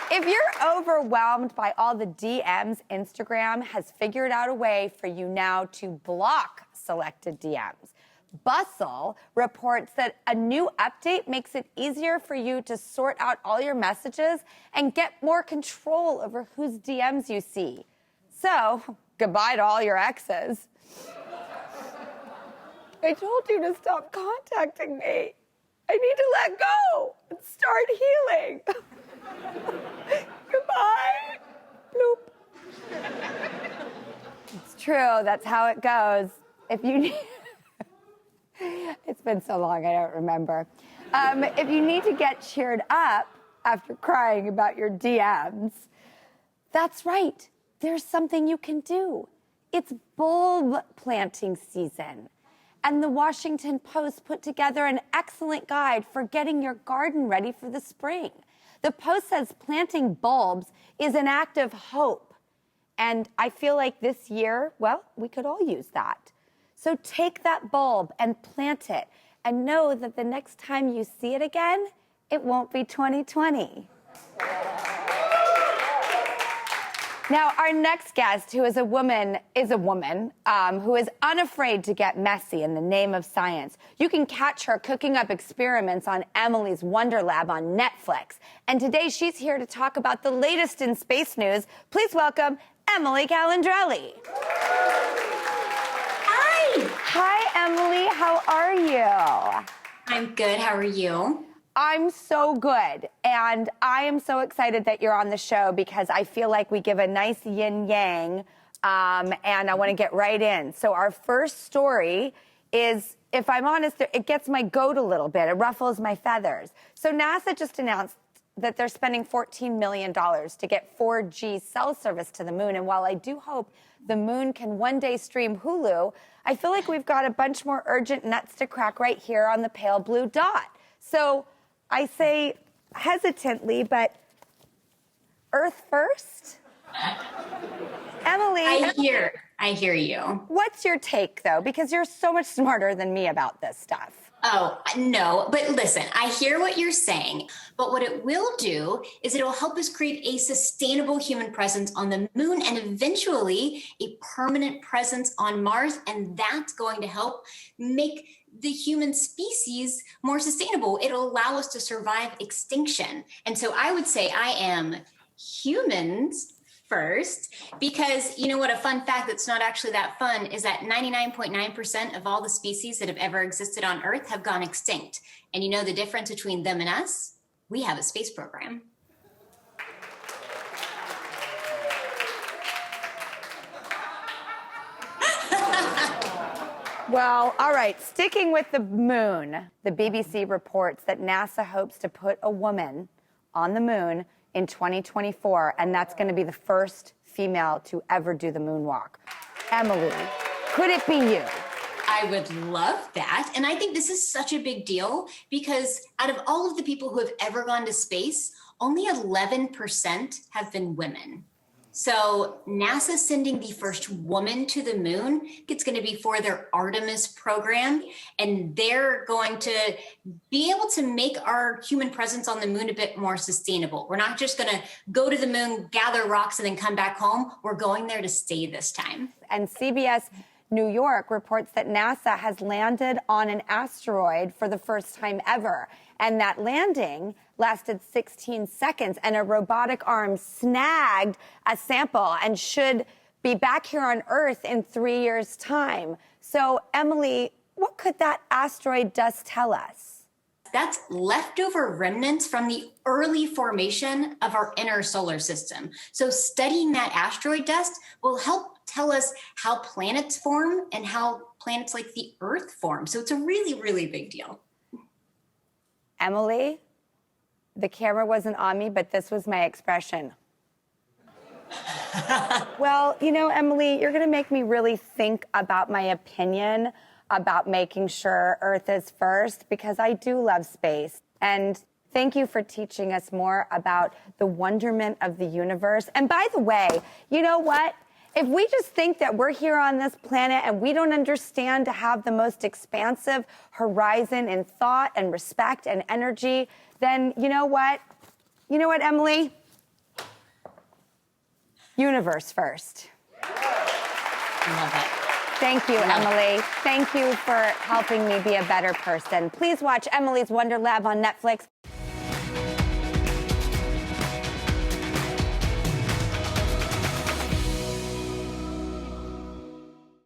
If you're overwhelmed by all the DMs, Instagram has figured out a way for you now to block selected DMs. Bustle reports that a new update makes it easier for you to sort out all your messages and get more control over whose DMs you see. So, goodbye to all your exes. I told you to stop contacting me. I need to let go and start healing. Goodbye. Bloop. It's true. That's how it goes. If you need... It's been so long, I don't remember. If you need to get cheered up after crying about your DMs, that's right. There's something you can do. It's bulb planting season. And the Washington Post put together an excellent guide for getting your garden ready for the spring. The Post says planting bulbs is an act of hope. And I feel like this year, well, we could all use that. So take that bulb and plant it and know that the next time you see it again, it won't be 2020. Now, our next guest, who is a woman who is unafraid to get messy in the name of science. You can catch her cooking up experiments on Emily's Wonder Lab on Netflix. And today she's here to talk about the latest in space news. Please welcome Emily Calandrelli. Hi. Hi, Emily. How are you? I'm good. How are you? I'm so good, and I am so excited that you're on the show because I feel like we give a nice yin-yang, and I want to get right in. So our first story is, if I'm honest, it gets my goat a little bit. It ruffles my feathers. So NASA just announced that they're spending $14 million to get 4G cell service to the moon, and while I do hope the moon can one day stream Hulu, I feel like we've got a bunch more urgent nuts to crack right here on the pale blue dot. So I say hesitantly, but Earth first? Emily. I hear you. What's your take, though? Because you're so much smarter than me about this stuff. Oh, no, but listen, I hear what you're saying, but what it will do is it'll help us create a sustainable human presence on the moon and eventually a permanent presence on Mars, and that's going to help make the human species more sustainable. It'll allow us to survive extinction. And so I would say I am humans first, because you know what, a fun fact that's not actually that fun is that 99.9% of all the species that have ever existed on Earth have gone extinct. And you know the difference between them and us? We have a space program. Well, all right, sticking with the moon, the BBC reports that NASA hopes to put a woman on the moon in 2024, and that's going to be the first female to ever do the moonwalk. Emily, could it be you? I would love that. And I think this is such a big deal because out of all of the people who have ever gone to space, only 11% have been women. So NASA sending the first woman to the moon, it's going to be for their Artemis program, and they're going to be able to make our human presence on the moon a bit more sustainable. We're not just going to go to the moon, gather rocks, and then come back home. We're going there to stay this time. And CBS New York reports that NASA has landed on an asteroid for the first time ever. And that landing lasted 16 seconds, and a robotic arm snagged a sample and should be back here on Earth in 3 years' time. So, Emily, what could that asteroid dust tell us? That's leftover remnants from the early formation of our inner solar system. So studying that asteroid dust will help tell us how planets form and how planets like the Earth form. So it's a really, really big deal. Emily, the camera wasn't on me, but this was my expression. Well, you know, Emily, you're going to make me really think about my opinion about making sure Earth is first, because I do love space. And thank you for teaching us more about the wonderment of the universe. And by the way, you know what? If we just think that we're here on this planet and we don't understand to have the most expansive horizon in thought and respect and energy, then you know what? You know what, Emily? Universe first. Love it. Thank you, Emily. Thank you for helping me be a better person. Please watch Emily's Wonder Lab on Netflix.